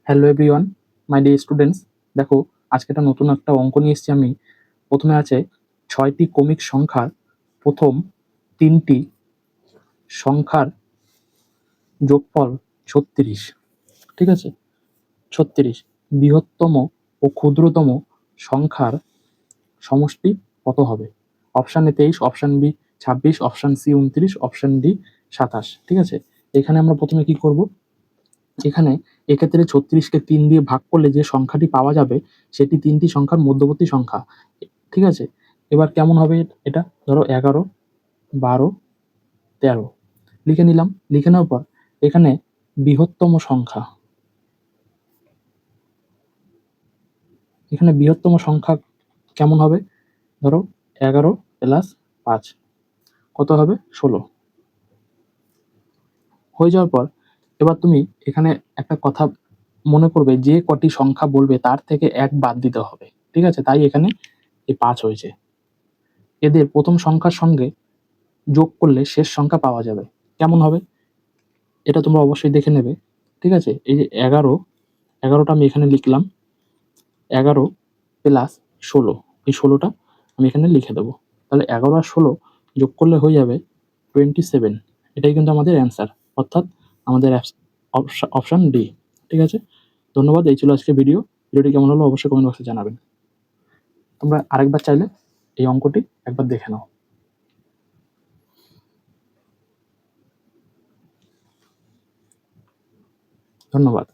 Hello everyone, my dear students. দেখো, আজকে নতুন একটা অঙ্ক নিয়ে এসেছি আমি। প্রথমে আছে 6টি ক্রমিক সংখ্যার প্রথম 3টি সংখ্যার যোগফল 36। ঠিক আছে, 36 বৃহত্তম ও ক্ষুদ্রতম সংখ্যার সমষ্টি কত হবে? Option A 23, option B 26, option C 29, option D 27। ঠিক আছে, এখানে আমরা প্রথমে কি করব? এখানে এক্ষেত্রে 36কে 3 দিয়ে ভাগ করলে যে সংখ্যাটি পাওয়া যাবে সেটি 3টি সংখ্যার মধ্যবর্তী সংখ্যা। ঠিক আছে, এবার কেমন হবে এটা? ধরো 11, 12, 13 লিখে নিলাম। লিখে নেওয়ার পর এখানে বৃহত্তম সংখ্যা, এখানে বৃহত্তম সংখ্যা কেমন হবে? ধরো 11 প্লাস 5 কত হবে? 16 হয়ে যাওয়ার পর এবার তুমি এখানে একটা কথা মনে করবে, যে কটি সংখ্যা বলবে তার থেকে এক বাদ দিতে হবে। ঠিক আছে, তাই এখানে এই 5 হয়েছে। এদের প্রথম সংখ্যার সঙ্গে যোগ করলে শেষ সংখ্যা পাওয়া যাবে। কেমন হবে এটা তোমরা অবশ্যই দেখে নেবে। ঠিক আছে, এই যে 11টা আমি এখানে লিখলাম, 11 প্লাস 16, এই 16টা আমি এখানে লিখে দেবো। তাহলে 11 আর 16 যোগ করলে হয়ে যাবে 27। এটাই কিন্তু আমাদের অ্যান্সার, অর্থাৎ আমাদের অপশান ডি। ঠিক আছে, ধন্যবাদ। এই ছিল আজকে ভিডিওটি কেমন হলো অবশ্যই কমেন্ট বক্সে জানাবেন। তোমরা আরেকবার চাইলে এই অঙ্কটি একবার দেখে নাও। ধন্যবাদ।